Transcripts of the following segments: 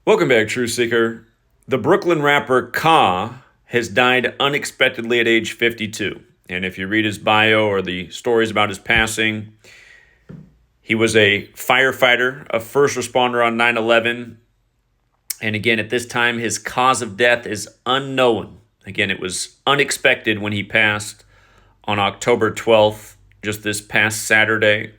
Welcome back, True Seeker. The Brooklyn rapper Ka has died unexpectedly at age 52. And if you read his bio or the stories about his passing, he was a firefighter, a first responder on 9/11. And again, at this time, his cause of death is unknown. Again, it was unexpected when he passed on October 12th, just this past Saturday.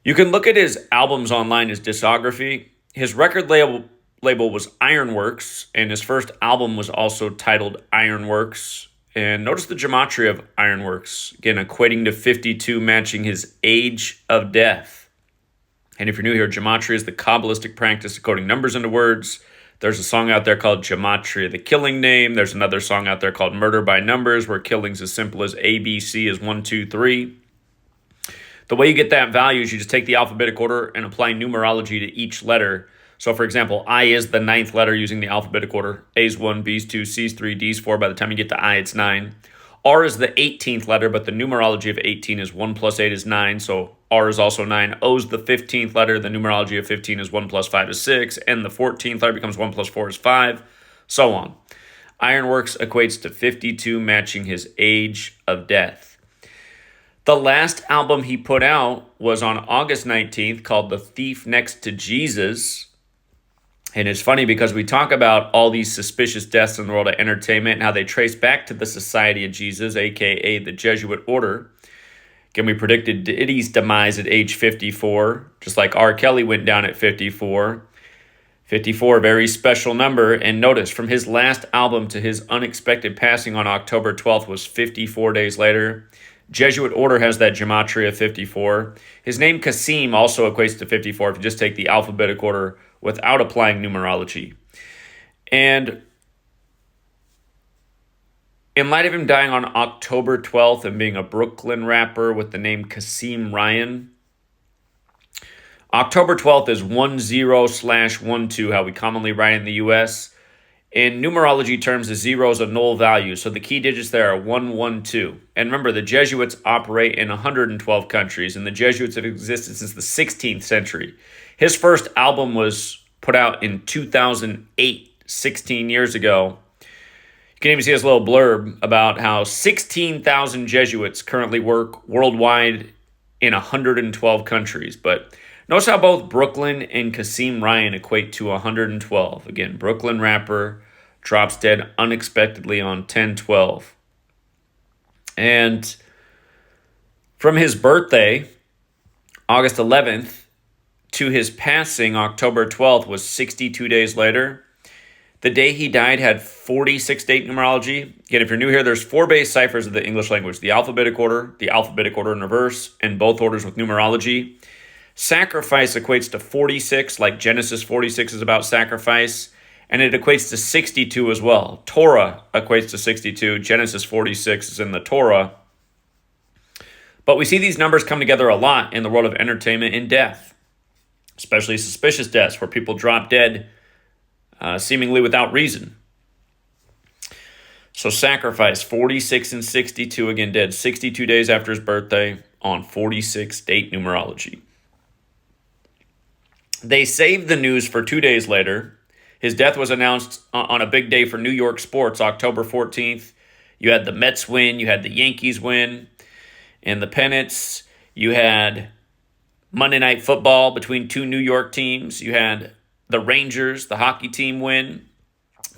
You can look at his albums online, his discography. His record label was Ironworks, and his first album was also titled Ironworks. And notice the gematria of Ironworks, again, equating to 52, matching his age of death. And if you're new here, gematria is the Kabbalistic practice of coding numbers into words. There's a song out there called Gematria, the killing name. There's another song out there called Murder by Numbers, where killing's as simple as ABC is 1, 2, 3. The way you get that value is you just take the alphabetic order and apply numerology to each letter. So, for example, I is the 9th letter using the alphabetic order. A is 1, B is 2, C is 3, D is 4. By the time you get to I, it's 9. R is the 18th letter, but the numerology of 18 is 1 plus 8 is 9. So R is also 9. O is the 15th letter. The numerology of 15 is 1 plus 5 is 6. And the 14th letter becomes 1 plus 4 is 5. So on. Ironworks equates to 52, matching his age of death. The last album he put out was on August 19th called The Thief Next to Jesus. And it's funny because we talk about all these suspicious deaths in the world of entertainment and how they trace back to the Society of Jesus, a.k.a. the Jesuit order. Again, we predicted Diddy's demise at age 54, just like R. Kelly went down at 54. 54, very special number. And notice, from his last album to his unexpected passing on October 12th was 54 days later. Jesuit order has that gematria of 54. His name Kaseem also equates to 54 if you just take the alphabetic order without applying numerology. And in light of him dying on October 12th and being a Brooklyn rapper with the name Kaseem Ryan, October 12th is 10/12, how we commonly write in the U.S. In numerology terms, the 0 is a null value, so the key digits there are 112. And remember, the Jesuits operate in 112 countries, and the Jesuits have existed since the 16th century. His first album was put out in 2008, 16 years ago. You can even see this little blurb about how 16,000 Jesuits currently work worldwide in 112 countries. But notice how both Brooklyn and Kaseem Ryan equate to 112. Again, Brooklyn rapper drops dead unexpectedly on 10/12. And from his birthday, August 11th, to his passing, October 12th, was 62 days later. The day he died had 46 date numerology. Again, if you're new here, there's 4 base ciphers of the English language: the alphabetic order in reverse, and both orders with numerology. Sacrifice equates to 46, like Genesis 46 is about sacrifice, and it equates to 62 as well. Torah equates to 62. Genesis 46 is in the Torah. But we see these numbers come together a lot in the world of entertainment and death, especially suspicious deaths where people drop dead seemingly without reason. So sacrifice, 46 and 62, again dead 62 days after his birthday on 46 date numerology. They saved the news for 2 days later. His death was announced on a big day for New York sports, October 14th. You had the Mets win, you had the Yankees win, and the pennants. You had Monday Night Football between 2 New York teams. You had the Rangers, the hockey team, win.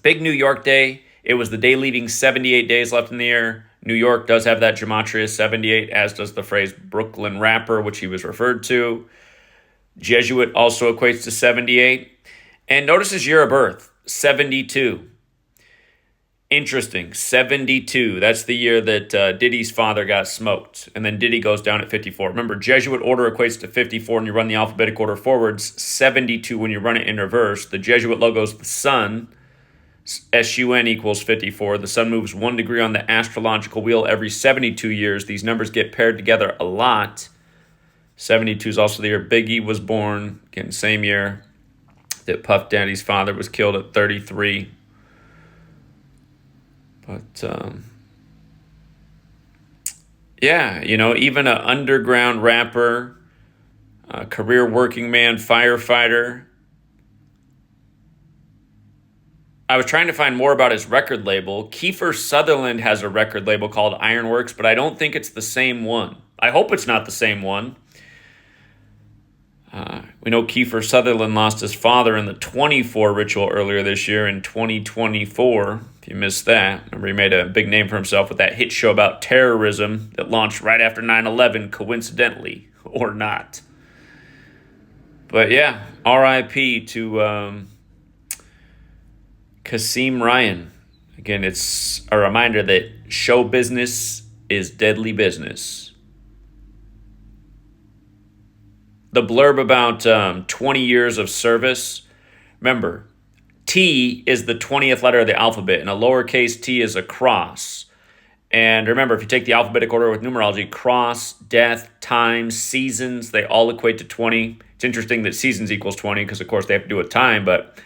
Big New York day. It was the day leaving 78 days left in the year. New York does have that gematria 78, as does the phrase Brooklyn rapper, which he was referred to. Jesuit also equates to 78. And notice his year of birth, 72. Interesting, 72. That's the year that Diddy's father got smoked. And then Diddy goes down at 54. Remember, Jesuit order equates to 54 when you run the alphabetic order forwards, 72 when you run it in reverse. The Jesuit logo is the sun. SUN equals 54. The sun moves 1 degree on the astrological wheel every 72 years. These numbers get paired together a lot. 72 is also the year Biggie was born. Again, same year that Puff Daddy's father was killed at 33. But, yeah, you know, even an underground rapper, a career working man, firefighter, I was trying to find more about his record label. Kiefer Sutherland has a record label called Ironworks, but I don't think it's the same one. I hope it's not the same one. We know Kiefer Sutherland lost his father in the 24 ritual earlier this year in 2024. If you missed that, remember he made a big name for himself with that hit show about terrorism that launched right after 9/11, coincidentally or not. But yeah, R.I.P. to Kaseem Ryan. Again, it's a reminder that show business is deadly business. The blurb about 20 years of service. Remember, T is the 20th letter of the alphabet, and a lowercase t is a cross. And remember, if you take the alphabetic order with numerology, cross, death, time, seasons, they all equate to 20. It's interesting that seasons equals 20 because, of course, they have to do with time, but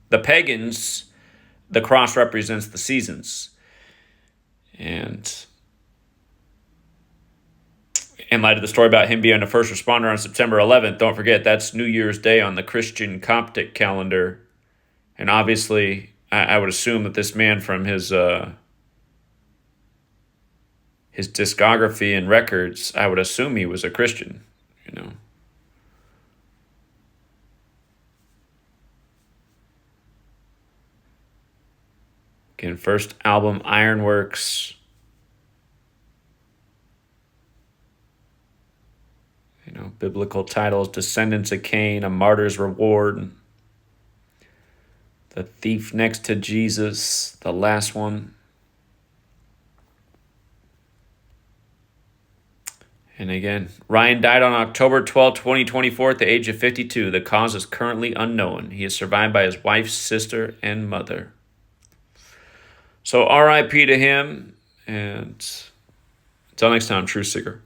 the pagans, the cross represents the seasons. And in light of the story about him being a first responder on September 11th, don't forget that's New Year's Day on the Christian Coptic calendar. And obviously, I would assume that this man, from his discography and records, I would assume he was a Christian, you know. Again, first album, Ironworks. You know, biblical titles, Descendants of Cain, A Martyr's Reward, The Thief Next to Jesus, the last one. And again, Ryan died on October 12, 2024 at the age of 52. The cause is currently unknown. He is survived by his wife, sister, and mother. So RIP to him, and until next time, True Seeker.